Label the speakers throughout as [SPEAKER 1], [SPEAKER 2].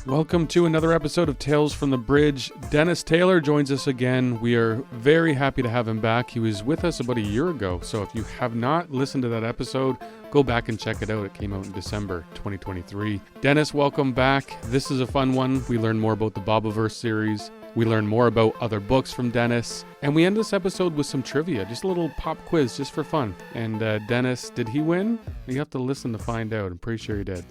[SPEAKER 1] Welcome to another episode of Tales from the Bridge. Dennis Taylor joins us again. We are very happy to have him back. He was with us about a year ago, so if you have not listened to that episode, go back and check it out. It came out in December 2023. Dennis, welcome back. This is a fun one. We learn more about the Bobaverse series. We learn more about other books from Dennis. And we end this episode with some trivia, just a little pop quiz just for fun. And Dennis, did he win? You have to listen to find out. I'm pretty sure he did.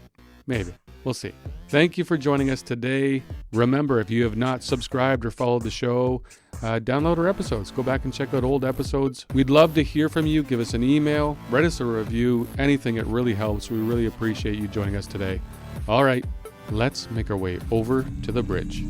[SPEAKER 1] Maybe. We'll see. Thank you for joining us today. Remember, if you have not subscribed or followed the show, download our episodes. Go back and check out old episodes. We'd love to hear from you. Give us an email, write us a review, anything. It really helps. We really appreciate you joining us today. All right, let's make our way over to the bridge.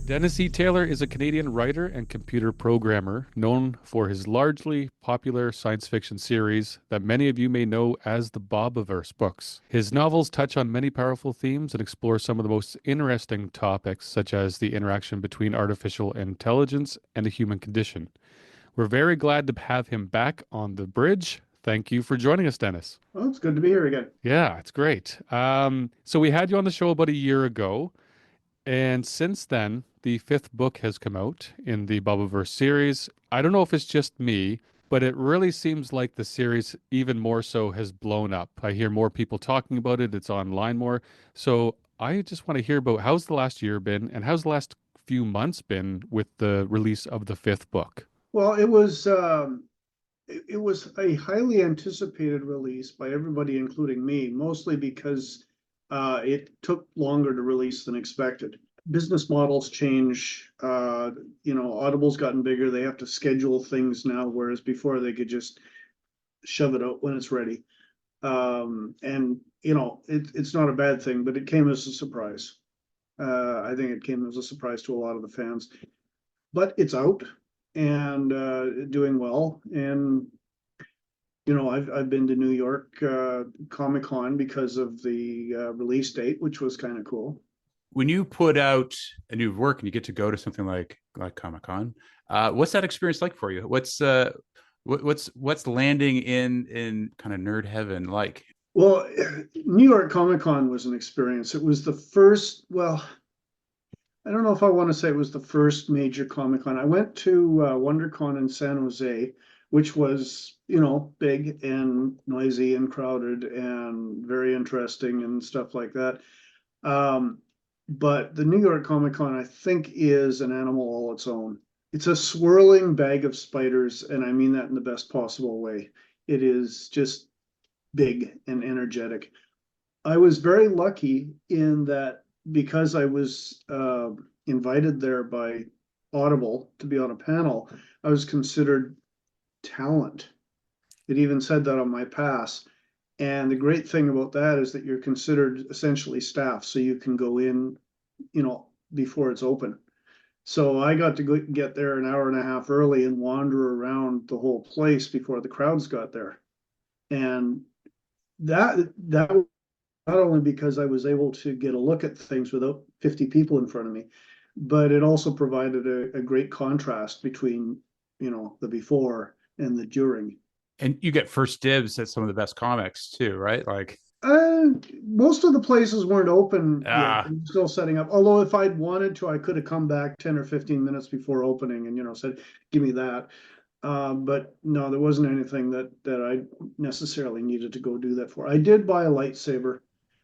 [SPEAKER 1] Dennis E. Taylor is a Canadian writer and computer programmer known for his largely popular science fiction series that many of you may know as the Bobaverse books. His novels touch on many powerful themes and explore some of the most interesting topics, such as the interaction between artificial intelligence and the human condition. We're very glad to have him back on the bridge. Thank you for joining us, Dennis.
[SPEAKER 2] Well, it's good to be here again.
[SPEAKER 1] Yeah, it's great. So we had you on the show about a year ago. And since then, the fifth book has come out in the Bobaverse series. I don't know if it's just me, but it really seems like the series even more so has blown up. I hear more people talking about it. It's online more. So I just want to hear about how's the last year been and how's the last few months been with the release of the fifth book?
[SPEAKER 2] Well, it was a highly anticipated release by everybody, including me, mostly because it took longer to release than expected. Business models change. Audible's gotten bigger. They have to schedule things now, whereas before they could just shove it out when it's ready. It's not a bad thing, but it came as a surprise. I think it came as a surprise to a lot of the fans. But it's out and doing well. And I've been to New York Comic-Con because of the release date, which was kind of cool.
[SPEAKER 3] When you put out a new work and you get to go to something like Comic-Con, what's that experience like for you? What's landing in kind of nerd heaven like?
[SPEAKER 2] Well, New York Comic-Con was an experience. It was the first, well, I don't know if I want to say it was the first major Comic-Con. I went to WonderCon in San Jose, which was, big and noisy and crowded and very interesting and stuff like that. But the New York Comic-Con, I think, is an animal all its own. It's a swirling bag of spiders, and I mean that in the best possible way. It is just big and energetic. I was very lucky in that because I was invited there by Audible to be on a panel, I was considered talent. It even said that on my pass. And the great thing about that is that you're considered essentially staff, so you can go in, before it's open. So I got to get there an hour and a half early and wander around the whole place before the crowds got there. And that was not only because I was able to get a look at things without 50 people in front of me, but it also provided a great contrast between, the before and the during.
[SPEAKER 3] And you get first dibs at some of the best comics too, right? Like
[SPEAKER 2] most of the places weren't open yet. They were still setting up. Although if I'd wanted to, I could have come back 10 or 15 minutes before opening and said, give me that. But no, there wasn't anything that I necessarily needed to go do that for. I did buy a lightsaber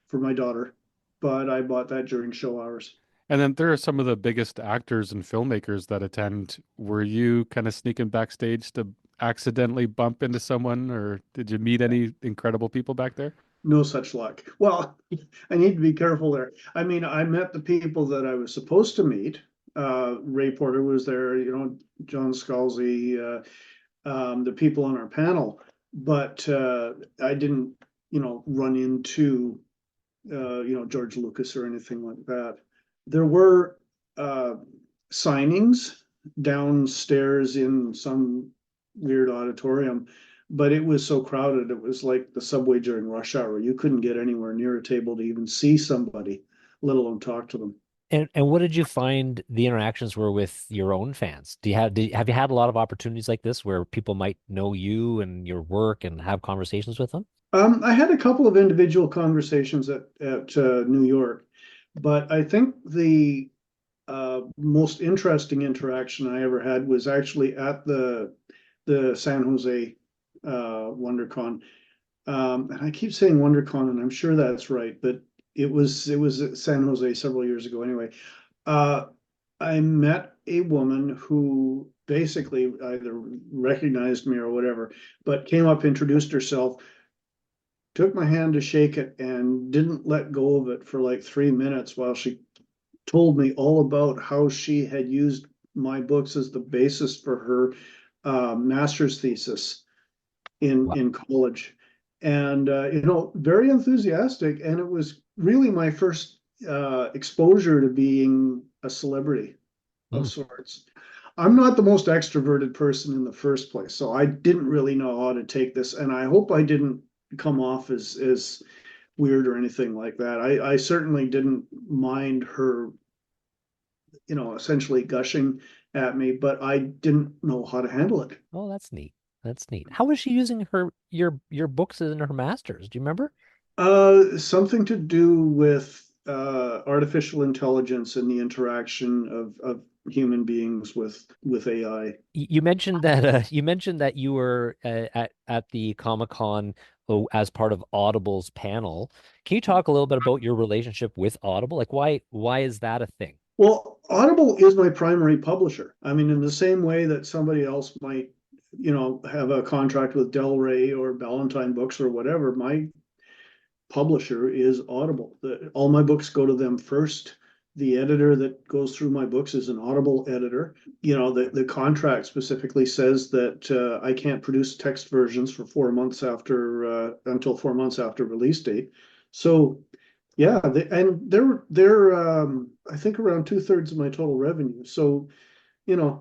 [SPEAKER 2] for my daughter, but I bought that during show hours.
[SPEAKER 1] And then there are some of the biggest actors and filmmakers that attend. Were you kind of sneaking backstage to accidentally bump into someone, or did you meet any incredible people back there?
[SPEAKER 2] No such luck. Well, I need to be careful there. I mean, I met the people that I was supposed to meet. Ray Porter was there, John Scalzi, the people on our panel, but I didn't, run into, George Lucas or anything like that. There were signings downstairs in some weird auditorium, but it was so crowded. It was like the subway during rush hour. You couldn't get anywhere near a table to even see somebody, let alone talk to them.
[SPEAKER 4] And what did you find the interactions were with your own fans? Have you had a lot of opportunities like this where people might know you and your work and have conversations with them?
[SPEAKER 2] I had a couple of individual conversations at New York, but I think the most interesting interaction I ever had was actually at the San Jose WonderCon. And I keep saying WonderCon, and I'm sure that's right, but it was at San Jose several years ago anyway. Uh, I met a woman who basically either recognized me or whatever, but came up, introduced herself, took my hand to shake it, and didn't let go of it for like 3 minutes while she told me all about how she had used my books as the basis for her master's thesis
[SPEAKER 4] Wow.
[SPEAKER 2] in college. And very enthusiastic. And it was really my first exposure to being a celebrity of
[SPEAKER 4] Mm.
[SPEAKER 2] sorts. I'm not the most extroverted person in the first place, so I didn't really know how to take this, and I hope I didn't come off as weird or anything like that. I certainly didn't mind her, essentially gushing at me, but I didn't know how to handle it.
[SPEAKER 4] Oh, that's neat. That's neat. How was she using your books in her master's? Do you remember?
[SPEAKER 2] Something to do with artificial intelligence and the interaction of human beings with AI.
[SPEAKER 4] You mentioned that you were at the Comic-Con as part of Audible's panel. Can you talk a little bit about your relationship with Audible? Like why is that a thing?
[SPEAKER 2] Well, Audible is my primary publisher. I mean, in the same way that somebody else might, have a contract with Del Rey or Ballantine Books or whatever, my publisher is Audible. All my books go to them first. The editor that goes through my books is an Audible editor. The contract specifically says that I can't produce text versions for 4 months until 4 months after release date. So yeah, and they're I think around 2/3 of my total revenue. So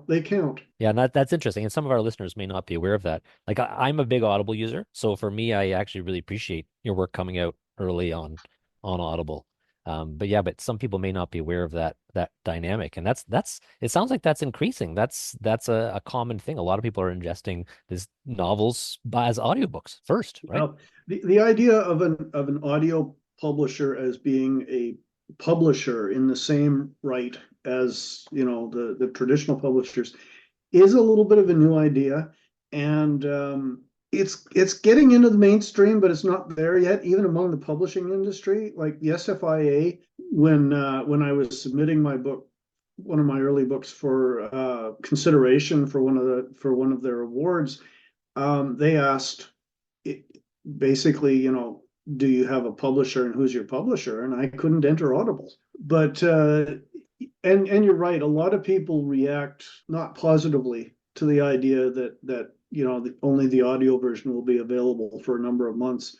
[SPEAKER 2] they count.
[SPEAKER 4] Yeah, and that's interesting. And some of our listeners may not be aware of that. Like I'm a big Audible user, so for me, I actually really appreciate your work coming out early on Audible. But yeah, but some people may not be aware of that dynamic, and that's it sounds like that's increasing. That's a common thing. A lot of people are ingesting these novels as audiobooks first, right?
[SPEAKER 2] The idea of an audio publisher as being a publisher in the same right as the traditional publishers is a little bit of a new idea, and it's getting into the mainstream, but it's not there yet, even among the publishing industry. Like the SFIA, when I was submitting my book, one of my early books for consideration for one of their awards, they asked it, basically, do you have a publisher and who's your publisher? And I couldn't enter Audible, but and you're right. A lot of people react not positively to the idea that only the audio version will be available for a number of months.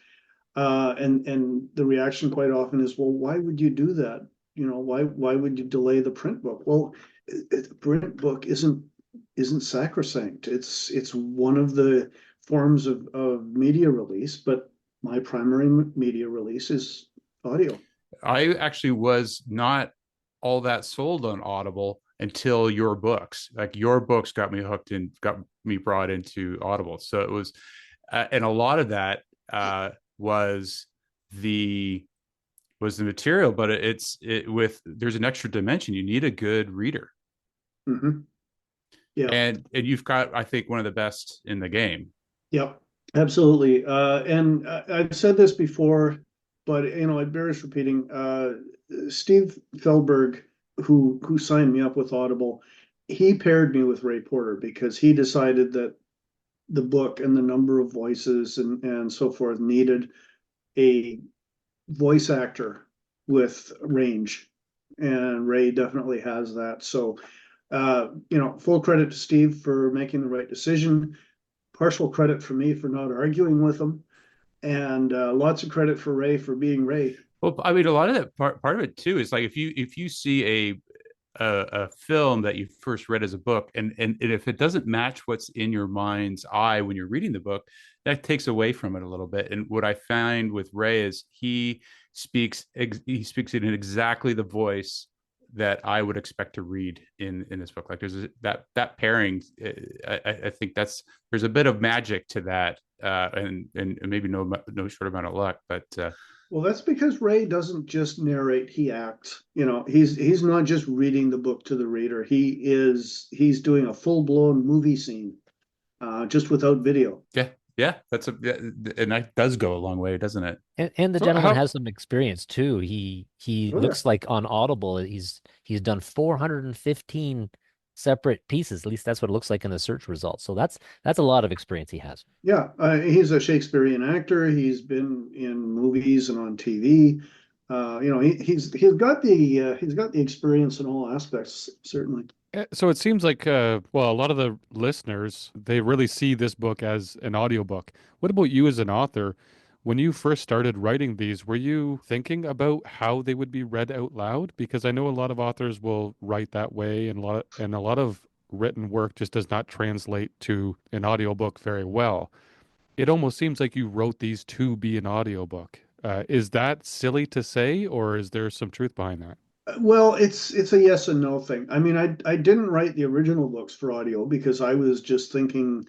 [SPEAKER 2] And the reaction quite often is, well, why would you do that? Why would you delay the print book? Well, the print book isn't sacrosanct. It's one of the forms of media release, but my primary media release is audio.
[SPEAKER 3] I actually was not all that sold on Audible until your books. Like your books got me hooked and got me brought into Audible. So it was, and a lot of that was the material, but there's an extra dimension. You need a good reader.
[SPEAKER 2] Mm-hmm. Yeah.
[SPEAKER 3] And you've got, I think, one of the best in the game.
[SPEAKER 2] Yep. Absolutely. And I've said this before, but it bears repeating. Steve Feldberg, who signed me up with Audible, he paired me with Ray Porter because he decided that the book and the number of voices and so forth needed a voice actor with range, and Ray definitely has that. So, full credit to Steve for making the right decision. Partial credit for me for not arguing with him, and lots of credit for Ray for being Ray.
[SPEAKER 3] Well, I mean, a lot of that part of it too is like if you see a film that you first read as a book, and if it doesn't match what's in your mind's eye when you're reading the book, that takes away from it a little bit. And what I find with Ray is he speaks it in exactly the voice that I would expect to read in this book. Like there's that pairing. I think there's a bit of magic to that, and maybe no short amount of luck, but
[SPEAKER 2] Well, that's because Ray doesn't just narrate, he acts. He's not just reading the book to the reader. He's doing a full-blown movie scene, just without video.
[SPEAKER 3] yeah, and that does go a long way, doesn't it?
[SPEAKER 4] And the
[SPEAKER 1] So
[SPEAKER 4] gentleman has some experience too. He
[SPEAKER 2] Oh,
[SPEAKER 4] looks
[SPEAKER 2] yeah.
[SPEAKER 4] like on Audible, he's done 415 separate pieces. At least that's what it looks like in the search results. So that's a lot of experience he has.
[SPEAKER 2] Yeah, he's a Shakespearean actor. He's been in movies and on TV. He's got the experience in all aspects, certainly.
[SPEAKER 1] So it seems like, well, a lot of the listeners, they really see this book as an audiobook. What about you as an author? When you first started writing these, were you thinking about how they would be read out loud? Because I know a lot of authors will write that way, and a lot of written work just does not translate to an audiobook very well. It almost seems like you wrote these to be an audiobook. Is that silly to say, or is there some truth behind that?
[SPEAKER 2] Well, it's a yes and no thing. I mean, I didn't write the original books for audio because I was just thinking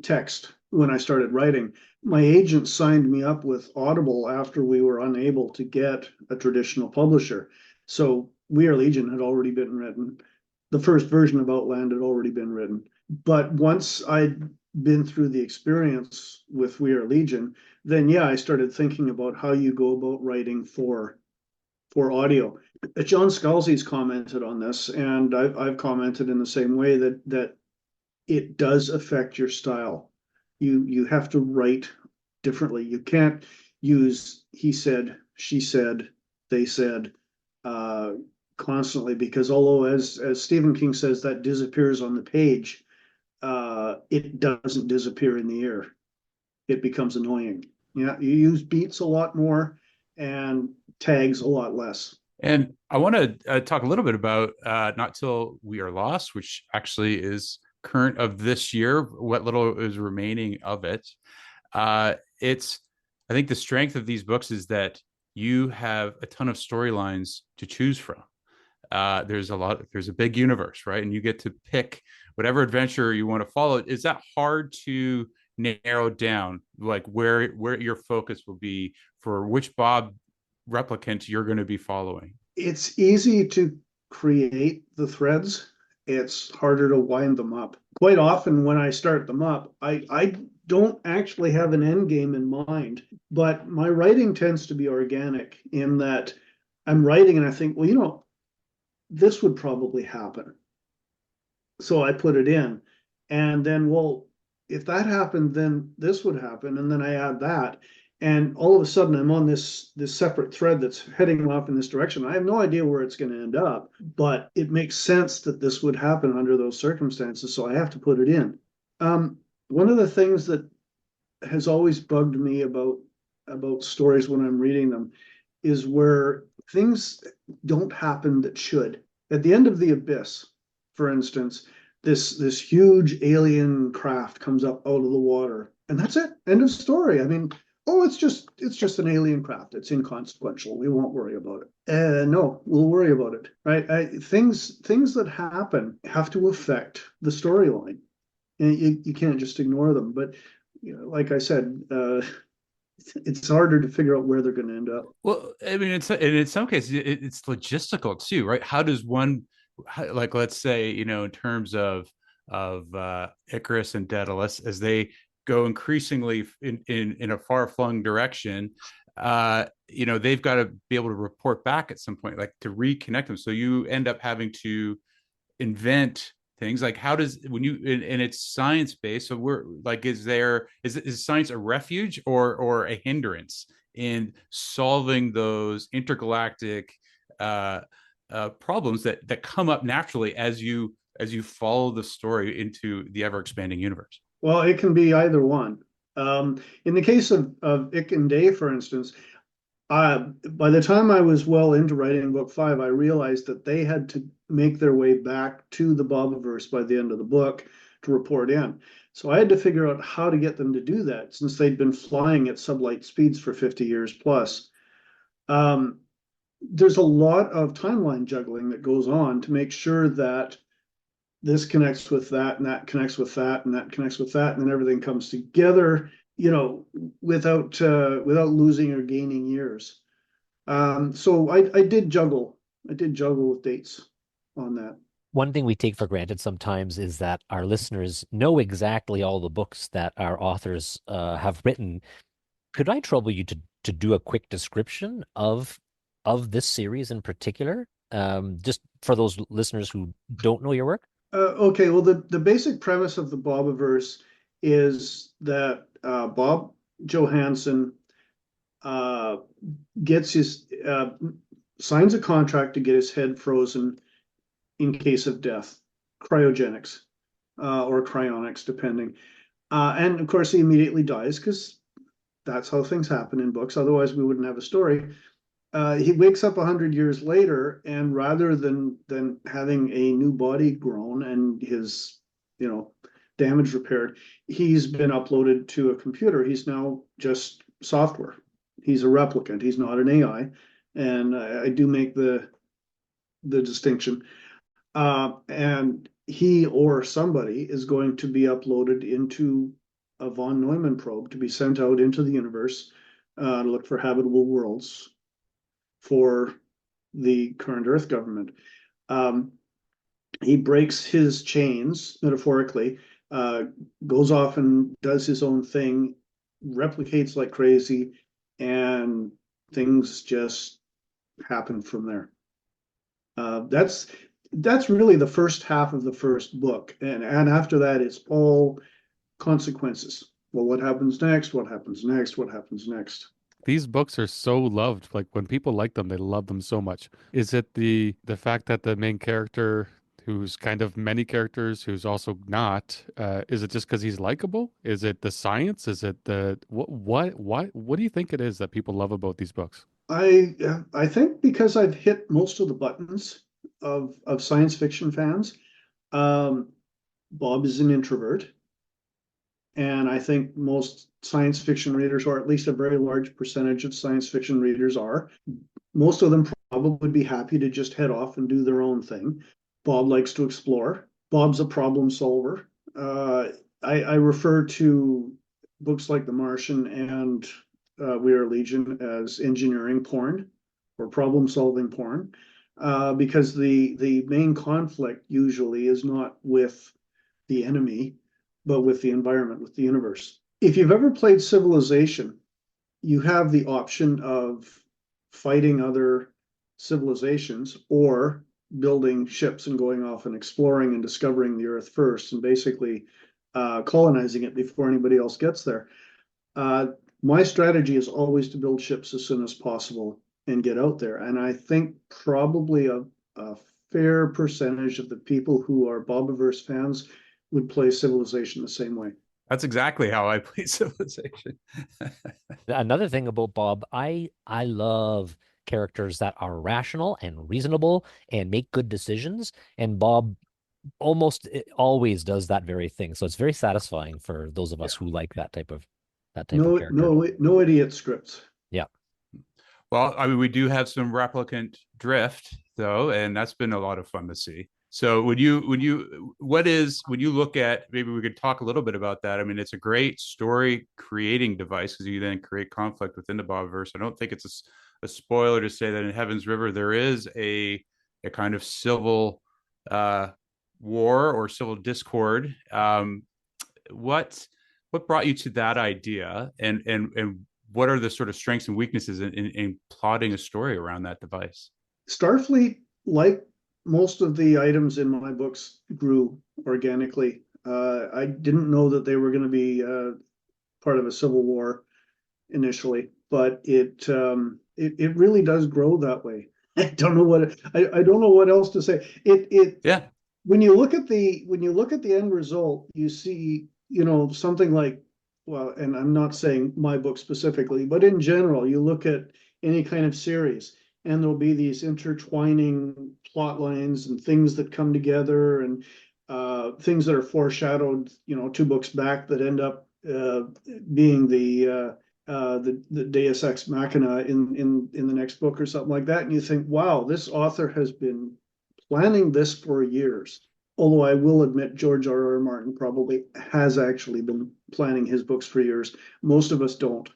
[SPEAKER 2] text when I started writing. My agent signed me up with Audible after we were unable to get a traditional publisher. So We Are Legion had already been written. The first version of Outland had already been written. But once I'd been through the experience with We Are Legion, then yeah, I started thinking about how you go about writing for audio. John Scalzi's commented on this, and I've commented in the same way that it does affect your style. You have to write differently. You can't use he said, she said, they said uh, constantly, because although as Stephen King says that disappears on the page, it doesn't disappear in the ear. It becomes annoying. Yeah, you use beats a lot more and tags a lot less.
[SPEAKER 3] And I want to talk a little bit about Not Till We Are Lost, which actually is current of this year, what little is remaining of it. It's, I think the strength of these books is that you have a ton of storylines to choose from. There's a big universe, right? And you get to pick whatever adventure you want to follow. Is that hard to narrow down, like where your focus will be for which Bob replicant you're going to be following?
[SPEAKER 2] It's easy to create the threads. It's harder to wind them up. Quite often when I start them up, I don't actually have an end game in mind, but my writing tends to be organic in that I'm writing and I think, well, this would probably happen. So I put it in. And then, well, if that happened, then this would happen. And then I add that. And all of a sudden I'm on this separate thread that's heading off in this direction. I have no idea where it's going to end up, but it makes sense that this would happen under those circumstances. So I have to put it in. One of the things that has always bugged me about stories when I'm reading them is where things don't happen that should. At the end of The Abyss, for instance, this huge alien craft comes up out of the water, and that's it. End of story. I mean, oh, it's just an alien craft. It's inconsequential. We won't worry about it. No, we'll worry about it, right? Things that happen have to affect the storyline, and you can't just ignore them. But like I said, it's harder to figure out where they're going to end up.
[SPEAKER 3] Well, I mean, in some cases it's logistical too, right? How does one, like, let's say, in terms of Icarus and Daedalus, as they go increasingly in a far flung direction, they've got to be able to report back at some point, like to reconnect them. So you end up having to invent things. Like, how does, when you, and it's science based, so we're like, is science a refuge or a hindrance in solving those intergalactic problems that come up naturally as you follow the story into the ever expanding universe?
[SPEAKER 2] Well, it can be either one. In the case of Ick and Day, for instance, by the time I was well into writing book 5, I realized that they had to make their way back to the Bobiverse by the end of the book to report in. So I had to figure out how to get them to do that, since they'd been flying at sublight speeds for 50 years plus. there's a lot of timeline juggling that goes on to make sure that this connects with that, and that connects with that, and that connects with that, and then everything comes together, without losing or gaining years. So I did juggle. I did juggle with dates on that.
[SPEAKER 4] One thing we take for granted sometimes is that our listeners know exactly all the books that our authors have written. Could I trouble you to do a quick description of this series in particular, just for those listeners who don't know your work?
[SPEAKER 2] Okay, well, the basic premise of the Bobiverse is that Bob Johansson uh, gets his signs a contract to get his head frozen in case of death, cryogenics or cryonics, depending. And of course, he immediately dies because that's how things happen in books. Otherwise, we wouldn't have a story. He wakes up 100 years later, and rather than having a new body grown and his damage repaired, he's been uploaded to a computer. He's now just software. He's a replicant. He's not an AI, and I do make the distinction. And he or somebody is going to be uploaded into a von Neumann probe to be sent out into the universe to look for habitable worlds for the current Earth government. He breaks his chains, metaphorically, goes off and does his own thing, replicates like crazy, and things just happen from there. That's really the first half of the first book, and after that, it's all consequences. Well, what happens next? What happens next? What happens next?
[SPEAKER 1] These books are so loved. Like when people like them, they love them so much. Is it the fact that the main character, who's kind of many characters, who's also not, is it just because he's likable? Is it the science? Is it the what do you think it is that people love about these books?
[SPEAKER 2] I think because I've hit most of the buttons of science fiction fans. Um, Bob is an introvert, and I think most science fiction readers, or at least a very large percentage of science fiction readers, are. Most of them probably would be happy to just head off and do their own thing. Bob likes to explore. Bob's a problem solver. I refer to books like The Martian and We Are Legion as engineering porn or problem solving porn, because the main conflict usually is not with the enemy, but with the environment, with the universe. If you've ever played Civilization, you have the option of fighting other civilizations or building ships and going off and exploring and discovering the Earth first, and basically colonizing it before anybody else gets there. My strategy is always to build ships as soon as possible and get out there. And I think probably a fair percentage of the people who are Bobiverse fans would play Civilization the same way.
[SPEAKER 3] That's exactly how I play Civilization.
[SPEAKER 4] Another thing about Bob, I love characters that are rational and reasonable and make good decisions. And Bob almost always does that very thing. So it's very satisfying for those of us who like that type of character.
[SPEAKER 2] No idiot scripts.
[SPEAKER 4] Yeah.
[SPEAKER 3] Well, I mean, we do have some replicant drift though, and that's been a lot of fun to see. So when you look at, maybe we could talk a little bit about that. I mean, it's a great story creating device because you then create conflict within the Bobverse. I don't think it's a spoiler to say that in Heaven's River there is a kind of civil war or civil discord. What brought you to that idea, and what are the sort of strengths and weaknesses in plotting a story around that device?
[SPEAKER 2] Starfleet, like most of the items in my books, grew organically. I didn't know that they were going to be part of a civil war initially, but it really does grow that way. I don't know what else to say.
[SPEAKER 3] Yeah.
[SPEAKER 2] When you look at the end result, you see, something like, well, and I'm not saying my book specifically, but in general, you look at any kind of series, and there'll be these intertwining plot lines and things that come together, and things that are foreshadowed, 2 books back that end up being the the Deus Ex Machina in the next book or something like that, and you think, wow, this author has been planning this for years. Although I will admit George R. R. Martin probably has actually been planning his books for years. Most of us don't.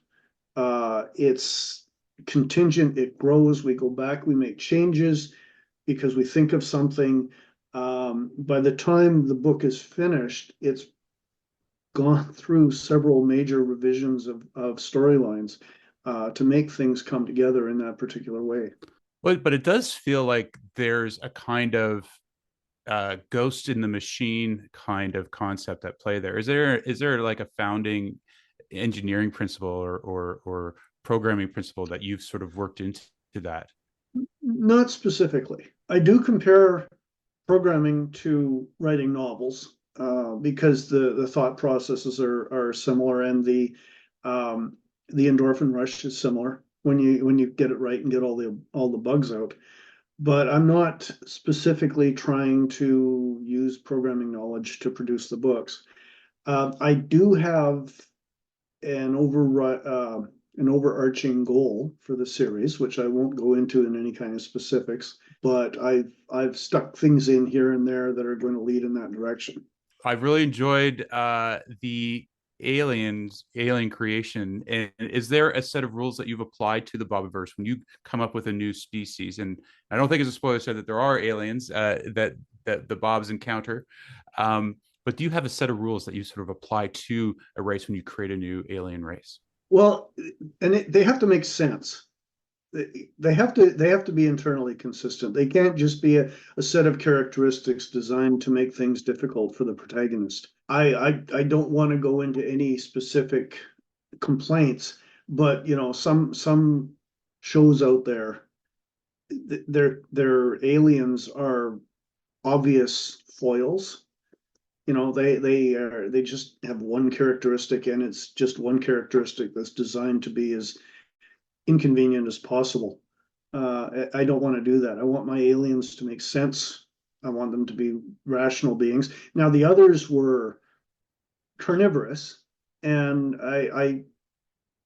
[SPEAKER 2] It's contingent, it grows, we go back, we make changes because we think of something. By the time the book is finished, it's gone through several major revisions of storylines to make things come together in that particular way.
[SPEAKER 3] But it does feel like there's a kind of ghost in the machine kind of concept at play there. Is there like a founding engineering principle or programming principle that you've sort of worked into that?
[SPEAKER 2] Not specifically. I do compare programming to writing novels because the thought processes are similar, and the endorphin rush is similar when you get it right and get all the bugs out. But I'm not specifically trying to use programming knowledge to produce the books. I do have an overarching goal for the series, which I won't go into in any kind of specifics, but I've stuck things in here and there that are going to lead in that direction.
[SPEAKER 3] I've really enjoyed the alien creation. And is there a set of rules that you've applied to the Bobiverse when you come up with a new species? And I don't think it's a spoiler to say that there are aliens that the Bobs encounter. But do you have a set of rules that you sort of apply to a race when you create a new alien race?
[SPEAKER 2] Well, and they have to make sense. They have to be internally consistent. They can't just be a set of characteristics designed to make things difficult for the protagonist. I don't want to go into any specific complaints, but some shows out there, their aliens are obvious foils. They just have one characteristic, and it's just one characteristic that's designed to be as inconvenient as possible. I don't want to do that. I want my aliens to make sense. I want them to be rational beings. Now, the others were carnivorous, and I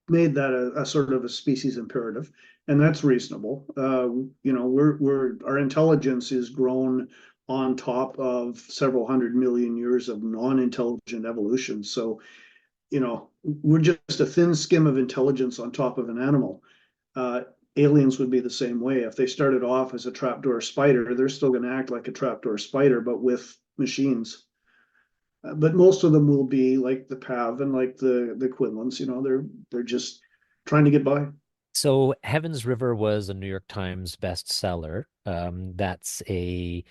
[SPEAKER 2] made that a sort of a species imperative, and that's reasonable. Our intelligence is grown on top of several 100 million years of non-intelligent evolution. So, we're just a thin skim of intelligence on top of an animal. Aliens would be the same way. If they started off as a trapdoor spider, they're still going to act like a trapdoor spider, but with machines. But most of them will be like the Pav and like the Quinlans. They're just trying to get by.
[SPEAKER 4] So Heaven's River was a New York Times bestseller. That's a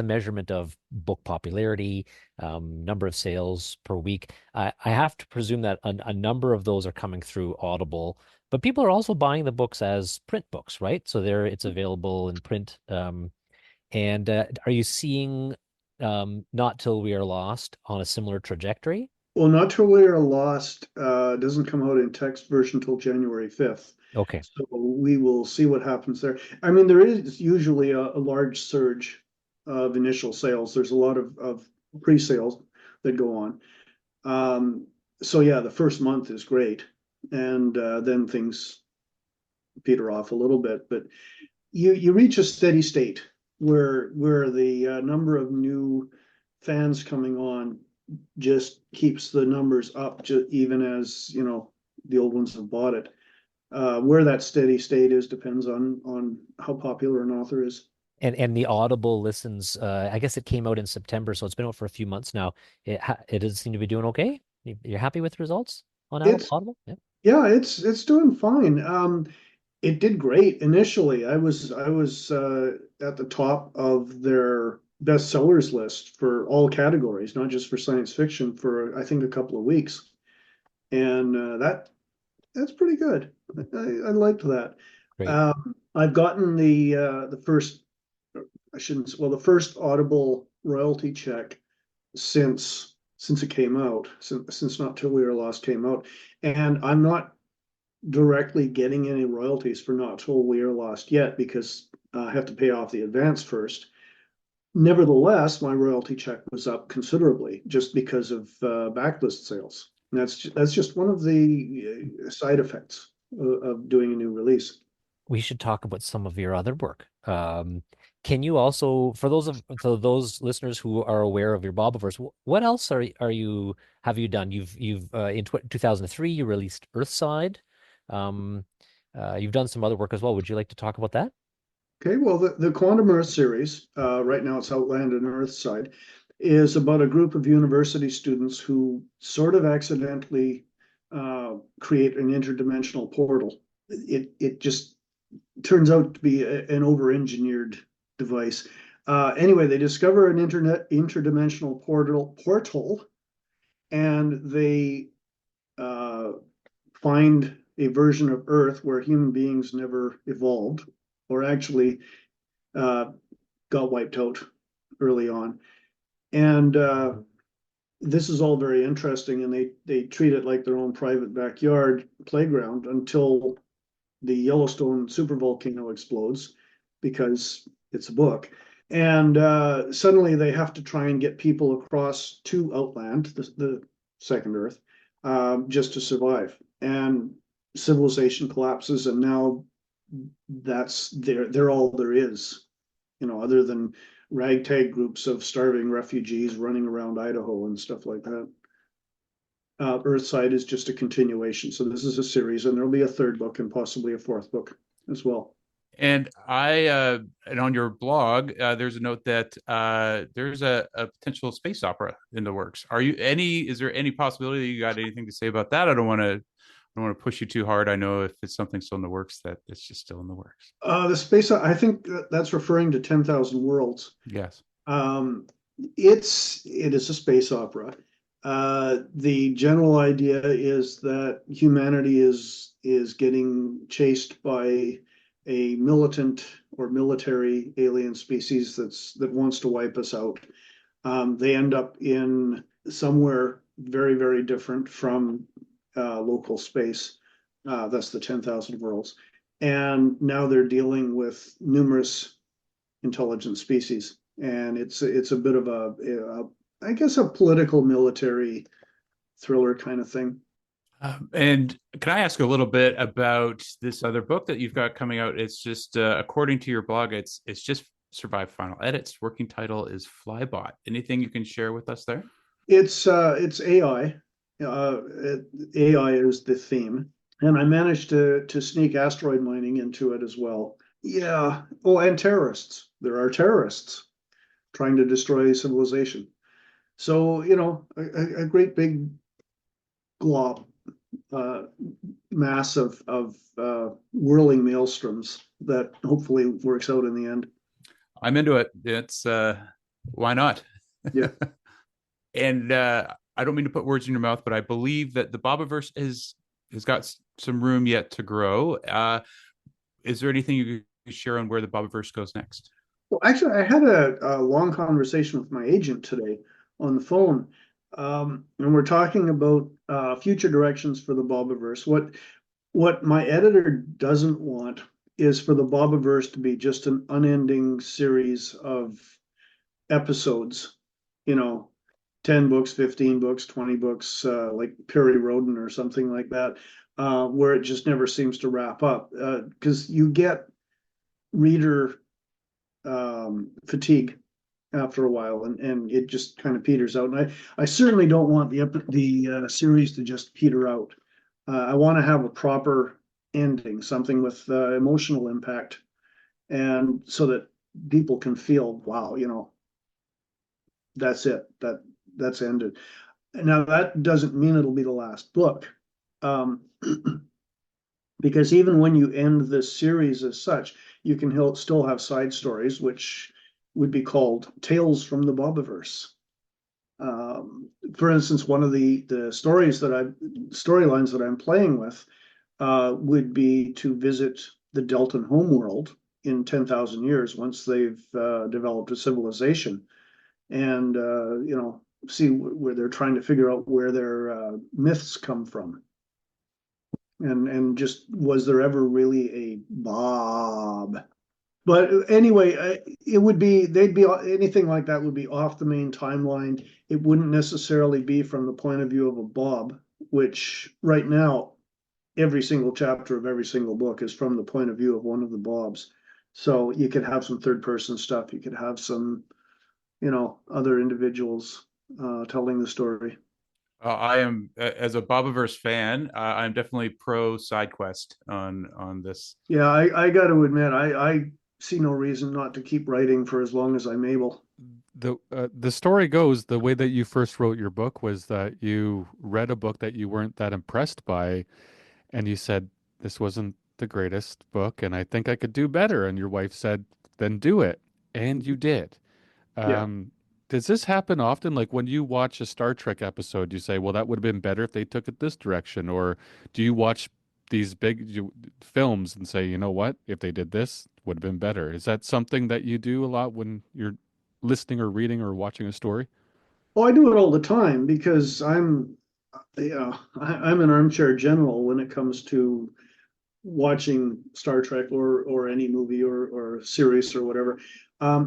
[SPEAKER 4] measurement of book popularity, number of sales per week. I have to presume that a number of those are coming through Audible, but people are also buying the books as print books, right? So it's available in print. And are you seeing Not Till We Are Lost on a similar trajectory?
[SPEAKER 2] Well, Not Till We Are Lost doesn't come out in text version till January 5th.
[SPEAKER 4] Okay.
[SPEAKER 2] So we will see what happens there. I mean, there is usually a large surge of initial sales. There's a lot of pre-sales that go on. So yeah, the first month is great. And then things peter off a little bit. But you reach a steady state where the number of new fans coming on just keeps the numbers up, even as the old ones have bought it. Where that steady state is depends on how popular an author is.
[SPEAKER 4] And the Audible listens, I guess it came out in September, so it's been out for a few months now. It does seem to be doing okay. You're happy with the results on Audible? Yeah.
[SPEAKER 2] Yeah, it's doing fine. It did great initially. I was at the top of their bestsellers list for all categories, not just for science fiction, for I think a couple of weeks, and that's pretty good. I liked that.
[SPEAKER 4] Great.
[SPEAKER 2] I've gotten the first, the first Audible royalty check since it came out, since Not Till We Are Lost came out, and I'm not directly getting any royalties for Not Till We Are Lost yet because I have to pay off the advance first. Nevertheless, my royalty check was up considerably just because of backlist sales. And that's just one of the side effects of doing a new release.
[SPEAKER 4] We should talk about some of your other work. Can you also, for those listeners who are aware of your Bobiverse, what else are you have you done? You've in 2003 you released Earthside. Um, you've done some other work as well. Would you like to talk about that?
[SPEAKER 2] Okay, well, the Quantum Earth series, right now it's Outland and Earthside, is about a group of university students who sort of accidentally create an interdimensional portal. It just turns out to be an over-engineered device. Anyway, they discover an interdimensional portal, and they uh, find a version of Earth where human beings never evolved, or actually uh, got wiped out early on. And this is all very interesting, and they treat it like their own private backyard playground until the Yellowstone supervolcano explodes, because it's a book. And suddenly they have to try and get people across to Outland, the second Earth, just to survive. And civilization collapses, and now they're all there is, other than ragtag groups of starving refugees running around Idaho and stuff like that. Earthside is just a continuation. So this is a series, and there'll be a third book and possibly a fourth book as well.
[SPEAKER 3] And and on your blog, there's a note that there's a potential space opera in the works. Is there any possibility you got anything to say about that? I don't want to push you too hard. I know if it's something still in the works, that it's just still in the works.
[SPEAKER 2] The space, I think that's referring to 10,000 Worlds.
[SPEAKER 3] Yes.
[SPEAKER 2] It is a space opera. The general idea is that humanity is getting chased by a militant or military alien species that wants to wipe us out. They end up in somewhere very, very different from local space. That's the 10,000 Worlds. And now they're dealing with numerous intelligent species. And it's a bit of I guess, a political military thriller kind of thing.
[SPEAKER 3] And can I ask a little bit about this other book that you've got coming out? It's just according to your blog, it's just survived final edits. Working title is Flybot. Anything you can share with us there?
[SPEAKER 2] It's AI. AI is the theme, and I managed to sneak asteroid mining into it as well. Yeah. Oh, and terrorists. There are terrorists trying to destroy civilization. So, a great big glob, mass of whirling maelstroms that hopefully works out in the end.
[SPEAKER 3] I'm into it. It's why not?
[SPEAKER 2] Yeah.
[SPEAKER 3] And I don't mean to put words in your mouth, but I believe that the Bobiverse has got some room yet to grow. Is there anything you could share on where the Bobiverse goes next?
[SPEAKER 2] Well, actually, I had a long conversation with my agent today on the phone, and we're talking about future directions for the Bobiverse. What my editor doesn't want is for the Bobiverse to be just an unending series of episodes, 10 books, 15 books, 20 books, like Perry Roden or something like that, where it just never seems to wrap up. Because you get reader fatigue after a while, and it just kind of peters out. And I certainly don't want the series to just peter out. I want to have a proper ending, something with emotional impact, and so that people can feel, wow, that's it. That's ended. Now that doesn't mean it'll be the last book, because even when you end this series as such, you can still have side stories, which would be called Tales from the Bobiverse. For instance, one of the storylines that I'm playing with would be to visit the Deltan homeworld in 10,000 years once they've developed a civilization, and see where they're trying to figure out where their myths come from. And just, was there ever really a Bob? But anyway, they'd be, anything like that would be off the main timeline. It wouldn't necessarily be from the point of view of a Bob. which right now every single chapter of every single book is from the point of view of one of the Bobs. So you could have some third person stuff. You could have some, other individuals telling the story.
[SPEAKER 3] I am, as a Bobiverse fan, I'm definitely pro side quest on this.
[SPEAKER 2] Yeah, I got to admit, I see no reason not to keep writing for as long as I'm able.
[SPEAKER 1] The story goes, the way that you first wrote your book was that you read a book that you weren't that impressed by, and you said, this wasn't the greatest book, and I think I could do better. And your wife said, then do it. And you did.
[SPEAKER 2] Yeah.
[SPEAKER 1] Um, does this happen often? Like when you watch a Star Trek episode, you say, well, that would have been better if they took it this direction. Or do you watch these films and say, you know what, if they did this, would have been better? Is that something that you do a lot when you're listening or reading or watching a story?
[SPEAKER 2] Oh, I do it all the time because I'm an armchair general when it comes to watching Star Trek or any movie or series or whatever.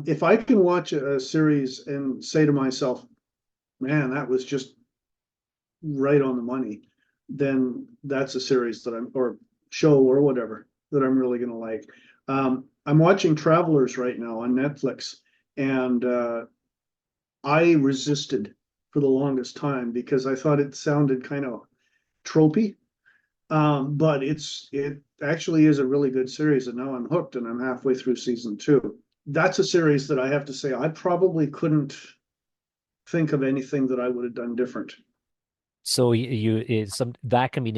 [SPEAKER 2] If I can watch a series and say to myself, man, that was just right on the money, then that's a series that or show or whatever that I'm really going to like. I'm watching Travelers right now on Netflix, and I resisted for the longest time because I thought it sounded kind of tropey. But it actually is a really good series, and now I'm hooked, and I'm halfway through season 2. That's a series that I have to say I probably couldn't think of anything that I would have done different.
[SPEAKER 4] So some that can be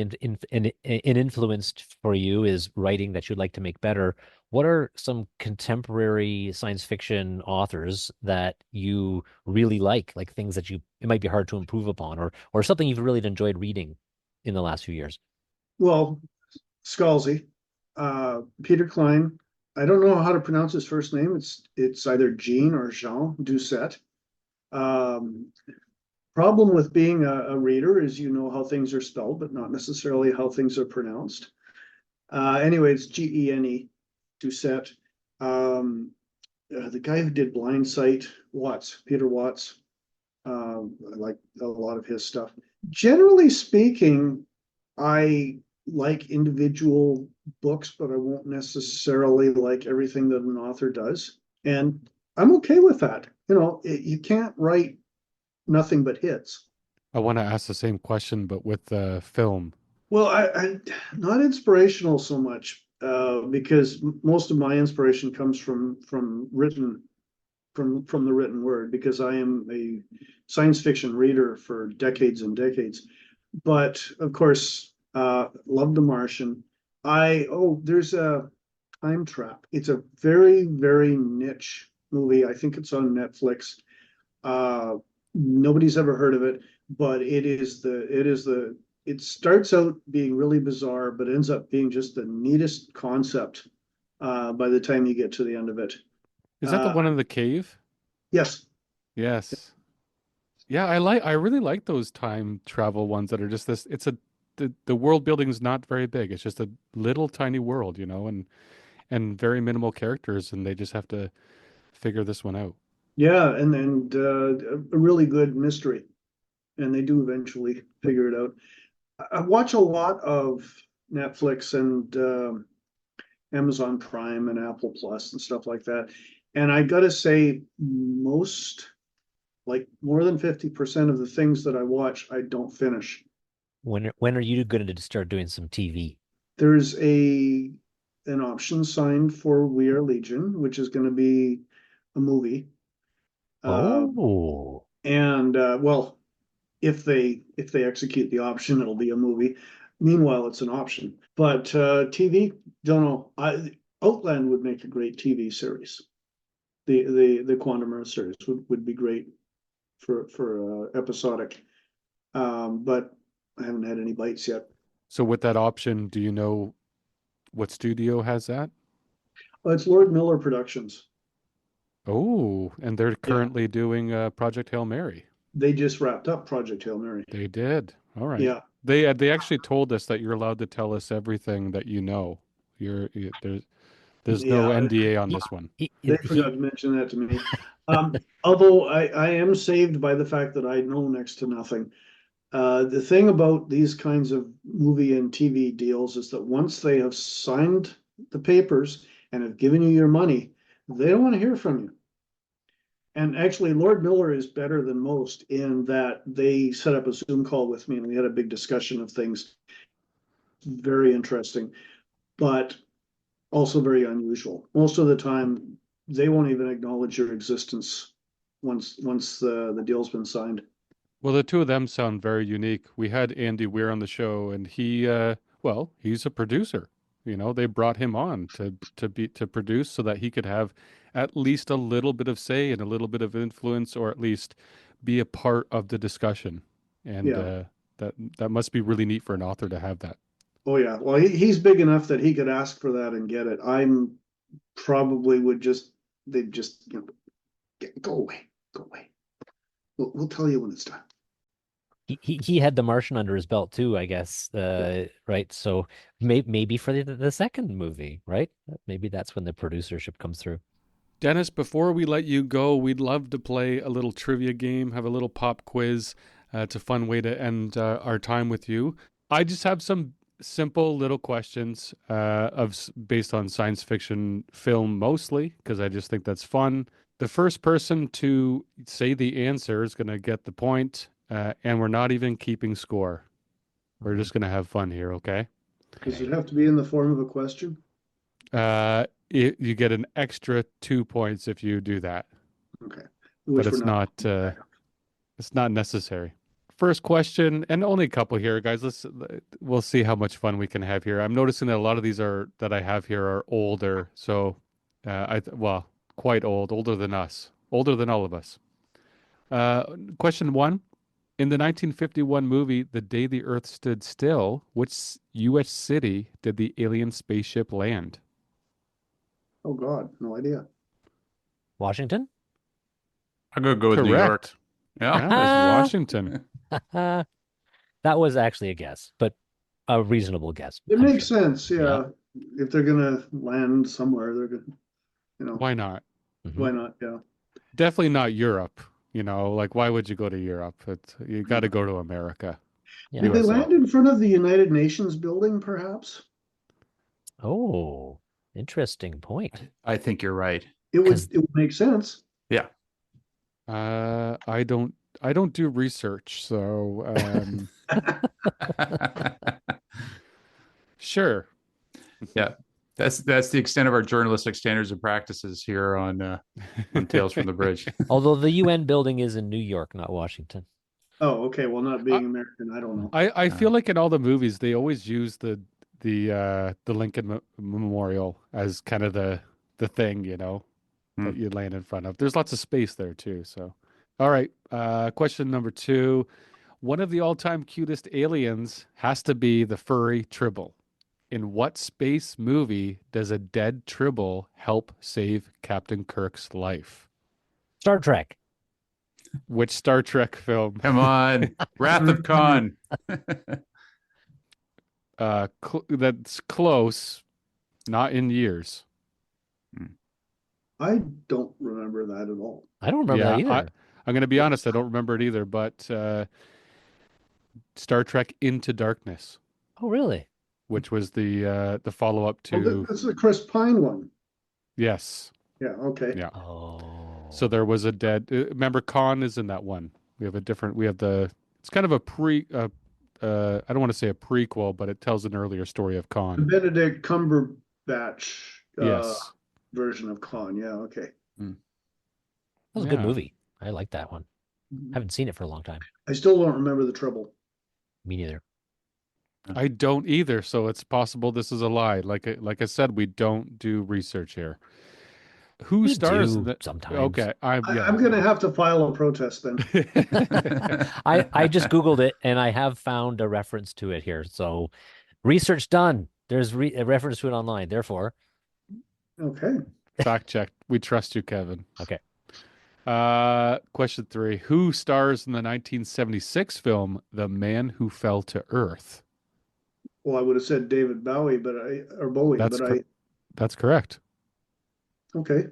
[SPEAKER 4] an influence for you is writing that you'd like to make better. What are some contemporary science fiction authors that you really like things that it might be hard to improve upon, or something you've really enjoyed reading in the last few years?
[SPEAKER 2] Well, Scalzi, Peter Klein. I don't know how to pronounce his first name. It's either Jean or Jean Doucette. Um, Problem with being a reader is you know how things are spelled, but not necessarily how things are pronounced. Anyway, it's Gene Doucette. The guy who did Blind Sight, Peter Watts. I like a lot of his stuff. Generally speaking, I like individual books, but I won't necessarily like everything that an author does. And I'm okay with that. You can't write nothing but hits.
[SPEAKER 1] I want to ask the same question, but with the film.
[SPEAKER 2] Well, I not inspirational so much because most of my inspiration comes from the written word because I am a science fiction reader for decades and decades. But of course, love The Martian. There's a Time Trap. It's a very, very niche movie. I think it's on Netflix. Uh, Nobody's ever heard of it, but it starts out being really bizarre, but ends up being just the neatest concept by the time you get to the end of it.
[SPEAKER 1] Is that the
[SPEAKER 2] Uh,
[SPEAKER 1] one in the cave?
[SPEAKER 2] yes,
[SPEAKER 1] Yes. Yeah, I really like those time travel ones that are just this. The world building is not very big. It's just a little tiny world, and very minimal characters, and they just have to figure this one out.
[SPEAKER 2] yeah, and a really good mystery, and they do eventually figure it out. I watch a lot of Netflix and Amazon Prime and Apple Plus and stuff like that, and I gotta say, like more than 50% of the things that I watch, I don't finish.
[SPEAKER 4] When are you going to start doing some TV?
[SPEAKER 2] There's an option signed for We Are Legion, which is going to be a movie.
[SPEAKER 4] Oh,
[SPEAKER 2] And well, if they execute the option, it'll be a movie. Meanwhile, it's an option. But TV, don't know. Outland would make a great TV series. The Quantum Earth series would be great for episodic. But I haven't had any bites yet.
[SPEAKER 1] So with that option, do you know what studio has that?
[SPEAKER 2] It's Lord Miller Productions.
[SPEAKER 1] Oh, and they're
[SPEAKER 2] Yeah,
[SPEAKER 1] currently doing Project Hail Mary.
[SPEAKER 2] they just wrapped up Project Hail Mary.
[SPEAKER 1] They did. All right.
[SPEAKER 2] Yeah,
[SPEAKER 1] They actually told us that you're allowed to tell us everything that you know. There's no
[SPEAKER 2] yeah,
[SPEAKER 1] NDA on
[SPEAKER 4] he,
[SPEAKER 1] this one.
[SPEAKER 2] they
[SPEAKER 4] he
[SPEAKER 2] forgot to mention that to me. Although I am saved by the fact that I know next to nothing. The thing about these kinds of movie and TV deals is that once they have signed the papers and have given you your money, they don't want to hear from you. And actually, Lord Miller is better than most in that they set up a Zoom call with me and we had a big discussion of things. Very interesting, but also very unusual. Most of the time, they won't even acknowledge your existence once the deal's been signed.
[SPEAKER 1] Well, the two of them sound very unique. We had Andy Weir on the show, and well, he's a producer. They brought him on to produce so that he could have at least a little bit of say and a little bit of influence, or at least be a part of the discussion. And
[SPEAKER 2] Yeah.
[SPEAKER 1] That must be really neat for an author to have that.
[SPEAKER 2] Oh yeah. Well, he's big enough that he could ask for that and get it. I'm probably would just they'd just go away, go away. We'll tell you when it's done.
[SPEAKER 4] He had The Martian under his belt too, I guess. Right. So maybe for the second movie, right? Maybe that's when the producership comes through.
[SPEAKER 1] Dennis, before we let you go, we'd love to play a little trivia game, have a little pop quiz. It's a fun way to end our time with you. I just have some simple little questions based on science fiction film mostly, because I just think that's fun. The first person to say the answer is going to get the point, and we're not even keeping score. We're just going to have fun here, okay?
[SPEAKER 2] Does it have to be in the form of a question?
[SPEAKER 1] You get an extra 2 points if you do that.
[SPEAKER 2] Okay.
[SPEAKER 1] But it's not necessary. First question, and only a couple here, guys. We'll see how much fun we can have here. I'm noticing that a lot of these that I have here are older, so quite old, older than us, older than all of us. Question one: in the 1951 movie "The Day the Earth Stood Still," which U.S. city did the alien spaceship land?
[SPEAKER 2] Oh God, no idea.
[SPEAKER 4] Washington?
[SPEAKER 3] I'm gonna go with New York.
[SPEAKER 1] Correct.
[SPEAKER 3] Yeah.
[SPEAKER 1] Yeah, it was Washington.
[SPEAKER 4] That was actually a guess, but a reasonable guess.
[SPEAKER 2] It
[SPEAKER 4] I'm
[SPEAKER 2] makes
[SPEAKER 4] sure.
[SPEAKER 2] sense, yeah. If they're gonna land somewhere, they're gonna,
[SPEAKER 1] Why not?
[SPEAKER 2] why not? Yeah.
[SPEAKER 1] Definitely not Europe. Like why would you go to Europe? You got to go to America.
[SPEAKER 4] Yeah.
[SPEAKER 2] Did they
[SPEAKER 3] USA.
[SPEAKER 2] land in front of the United Nations building, perhaps?
[SPEAKER 4] Oh, interesting point.
[SPEAKER 3] I think you're right.
[SPEAKER 2] It would
[SPEAKER 4] 'Cause-
[SPEAKER 2] make sense.
[SPEAKER 3] Yeah.
[SPEAKER 1] I don't do research, so sure.
[SPEAKER 3] Yeah. That's the extent of our journalistic standards and practices here on Tales from the Bridge.
[SPEAKER 4] Although the UN building is in New York, not Washington.
[SPEAKER 2] Oh, okay. Well, not being American, I don't know.
[SPEAKER 1] I feel like in all the movies they always use the Lincoln Memorial as kind of the thing, that you land in front of. There's lots of space there too. So, all right. Question number 2. One of the all-time cutest aliens has to be the furry Tribble. In what space movie does a dead Tribble help save Captain Kirk's life?
[SPEAKER 4] Star Trek.
[SPEAKER 1] Which Star Trek film?
[SPEAKER 3] Come on. Wrath of Khan.
[SPEAKER 1] That's close, not in years.
[SPEAKER 2] I don't remember that at all.
[SPEAKER 4] I don't remember that either.
[SPEAKER 1] I'm going to be honest, I don't remember it either, but Star Trek Into Darkness,
[SPEAKER 4] Oh, really?
[SPEAKER 1] which was the follow-up
[SPEAKER 2] Oh,
[SPEAKER 1] to
[SPEAKER 2] that's the Chris Pine one.
[SPEAKER 1] Yes.
[SPEAKER 2] Yeah, okay.
[SPEAKER 1] Yeah.
[SPEAKER 4] Oh.
[SPEAKER 1] So there was a dead remember Khan is in that one. It's kind of a I don't want to say a prequel, but it tells an earlier story of
[SPEAKER 2] The
[SPEAKER 1] Khan.
[SPEAKER 2] Benedict Cumberbatch
[SPEAKER 1] Yes.
[SPEAKER 2] version of Khan. Yeah, okay.
[SPEAKER 4] That was a good
[SPEAKER 1] Yeah.
[SPEAKER 4] movie. I like that one. Haven't seen it for a long time.
[SPEAKER 2] I still don't remember the trouble.
[SPEAKER 4] Me neither.
[SPEAKER 1] I don't either, so it's possible this is a lie. Like I said, we don't do research here. Who
[SPEAKER 4] We
[SPEAKER 1] stars
[SPEAKER 4] do
[SPEAKER 1] in the
[SPEAKER 4] sometimes.
[SPEAKER 1] Okay,
[SPEAKER 2] I'm going to have to file a protest then.
[SPEAKER 4] I just Googled it and I have found a reference to it here. So research done. There's a reference to it online. Therefore,
[SPEAKER 2] Okay.
[SPEAKER 1] Fact check. We trust you, Kevin.
[SPEAKER 4] okay.
[SPEAKER 1] Question 3. Who stars in the 1976 film The Man Who Fell to Earth?
[SPEAKER 2] Well, I would have said David Bowie, or Bowie,
[SPEAKER 1] That's
[SPEAKER 2] but
[SPEAKER 1] correct.
[SPEAKER 2] Okay.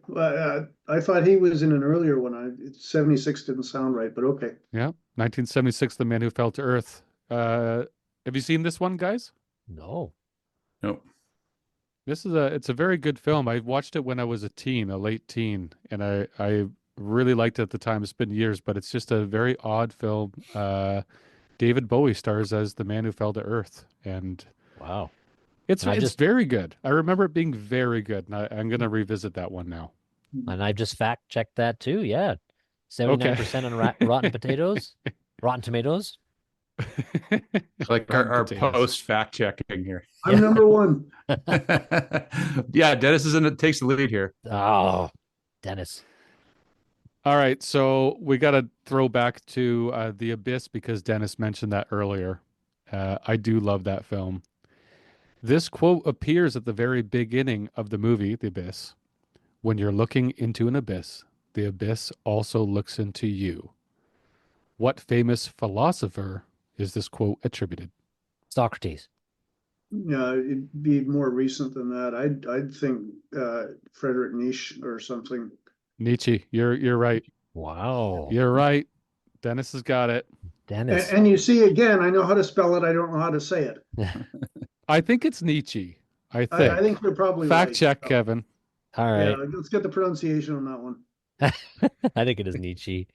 [SPEAKER 2] I thought he was in an earlier one. 76 didn't sound right, but okay.
[SPEAKER 1] Yeah, 1976, The Man Who Fell to Earth. Have you seen this one, guys?
[SPEAKER 4] No.
[SPEAKER 3] No.
[SPEAKER 1] It's a very good film. I watched it when I was a teen, a late teen, and I really liked it at the time. It's been years, but it's just a very odd film. David Bowie stars as the man who fell to Earth, and
[SPEAKER 4] Wow.
[SPEAKER 1] it's
[SPEAKER 4] And I've
[SPEAKER 1] it's
[SPEAKER 4] just
[SPEAKER 1] very good. I remember it being very good, and I'm gonna revisit that one now.
[SPEAKER 4] and I've just fact checked that too. Yeah.
[SPEAKER 1] Okay.
[SPEAKER 4] 79% on Rotten Potatoes. Rotten Tomatoes.
[SPEAKER 3] Like
[SPEAKER 1] Rotten
[SPEAKER 3] our
[SPEAKER 1] potatoes.
[SPEAKER 3] post fact checking here.
[SPEAKER 2] I'm number one.
[SPEAKER 3] Yeah, Dennis takes the lead here.
[SPEAKER 4] Oh, Dennis.
[SPEAKER 1] All right, so we got to throw back to The Abyss because Dennis mentioned that earlier. I do love that film. This quote appears at the very beginning of the movie, The Abyss. When you're looking into an abyss, the abyss also looks into you. What famous philosopher is this quote attributed?
[SPEAKER 4] Socrates.
[SPEAKER 2] Yeah, it'd be more recent than that. I'd think Frederick Nietzsche or something.
[SPEAKER 1] Nietzsche. You're right.
[SPEAKER 4] Wow.
[SPEAKER 1] You're right. Dennis has got it.
[SPEAKER 4] Dennis.
[SPEAKER 2] And you see, again, I know how to spell it. I don't know how to say it.
[SPEAKER 1] I think it's Nietzsche. I
[SPEAKER 2] I think you're probably
[SPEAKER 1] Fact
[SPEAKER 2] right.
[SPEAKER 1] check, Kevin.
[SPEAKER 4] All
[SPEAKER 2] Yeah,
[SPEAKER 4] right.
[SPEAKER 2] let's get the pronunciation on that one.
[SPEAKER 4] I think it is Nietzsche.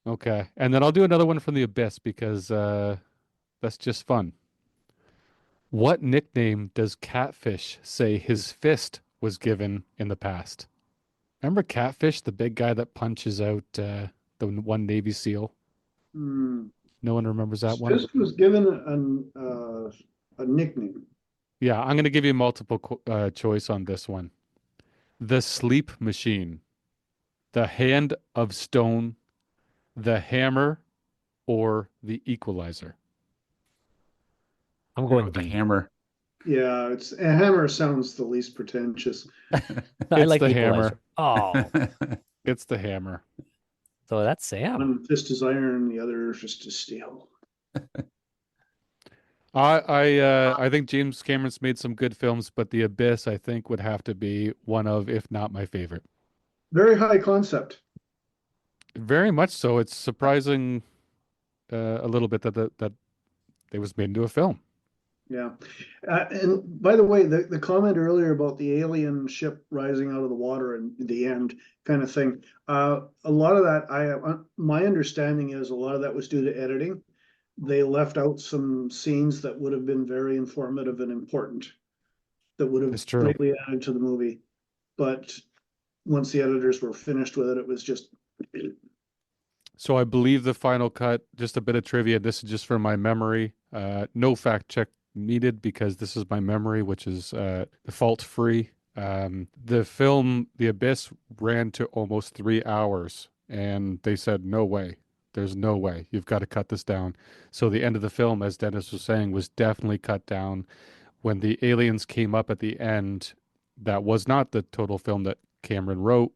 [SPEAKER 1] Okay. And then I'll do another one from The Abyss because that's just fun. What nickname does Catfish say his fist was given in the past? Remember Catfish, the big guy that punches out the one Navy SEAL?
[SPEAKER 2] Hmm.
[SPEAKER 1] No one remembers that one?
[SPEAKER 2] This was given a nickname.
[SPEAKER 1] Yeah, I'm going to give you multiple choice on this one. The Sleep Machine, the Hand of Stone, the Hammer, or the Equalizer.
[SPEAKER 4] I'm going
[SPEAKER 3] The
[SPEAKER 4] D.
[SPEAKER 3] hammer.
[SPEAKER 2] Yeah, it's a hammer sounds the least pretentious.
[SPEAKER 4] I
[SPEAKER 1] It's
[SPEAKER 4] like
[SPEAKER 1] the
[SPEAKER 4] Equalizer.
[SPEAKER 1] hammer.
[SPEAKER 4] Oh,
[SPEAKER 1] It's the Hammer.
[SPEAKER 4] so that's Sam.
[SPEAKER 2] One fist is iron, the other fist is steel.
[SPEAKER 1] I think James Cameron's made some good films, but The Abyss I think would have to be one of, if not my favorite.
[SPEAKER 2] Very high concept.
[SPEAKER 1] Very much so. It's surprising a little bit that it was made into a film.
[SPEAKER 2] Yeah. And by the way, the comment earlier about the alien ship rising out of the water and the end kind of thing, a lot of that, my understanding is a lot of that was due to editing. They left out some scenes that would have been very informative and important, that would
[SPEAKER 1] It's
[SPEAKER 2] have
[SPEAKER 1] true.
[SPEAKER 2] greatly added to the movie. But once the editors were finished with it, it was just
[SPEAKER 1] So I believe the final cut, just a bit of trivia. This is just from my memory. No fact check needed because this is my memory, which is fault free. The film, The Abyss, ran to almost 3 hours, and they said, no way. There's no way. You've got to cut this down. So the end of the film, as Dennis was saying, was definitely cut down. When the aliens came up at the end, that was not the total film that Cameron wrote.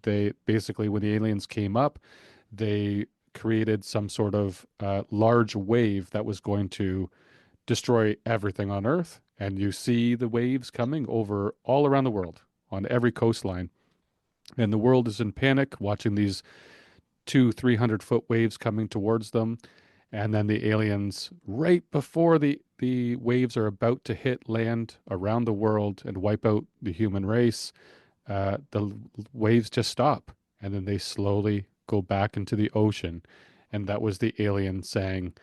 [SPEAKER 1] They basically, when the aliens came up, they created some sort of large wave that was going to destroy everything on Earth. And you see the waves coming over all around the world on every coastline. And the world is in panic watching these 300-foot waves coming towards them. And then the aliens, right before the waves are about to hit land around the world and wipe out the human race, the waves just stop. And then they slowly go back into the ocean. And that was the alien saying,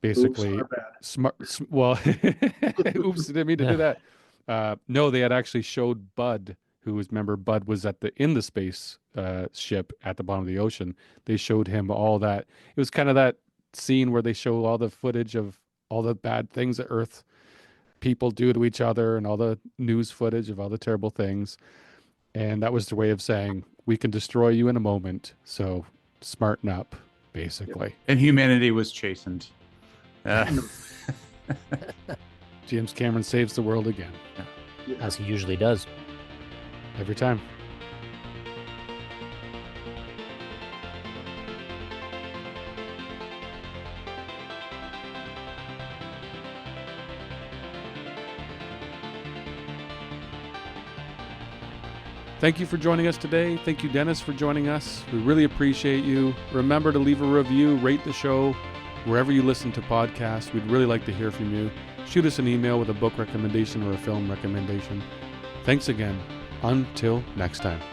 [SPEAKER 1] basically,
[SPEAKER 2] our bad.
[SPEAKER 1] well, oops, didn't mean to do that. No, they had actually showed Bud, who was, remember, Bud was in the space ship at the bottom of the ocean. They showed him all that. It was kind of that scene where they show all the footage of all the bad things that Earth people do to each other and all the news footage of all the terrible things. And that was their way of saying, we can destroy you in a moment. So smarten up, basically.
[SPEAKER 3] And humanity was chastened.
[SPEAKER 1] James Cameron saves the world again.
[SPEAKER 4] As he usually does.
[SPEAKER 1] Every time. Thank you for joining us today. Thank you, Dennis, for joining us. We really appreciate you. Remember to leave a review, rate the show wherever you listen to podcasts. We'd really like to hear from you. Shoot us an email with a book recommendation or a film recommendation. Thanks again. Until next time.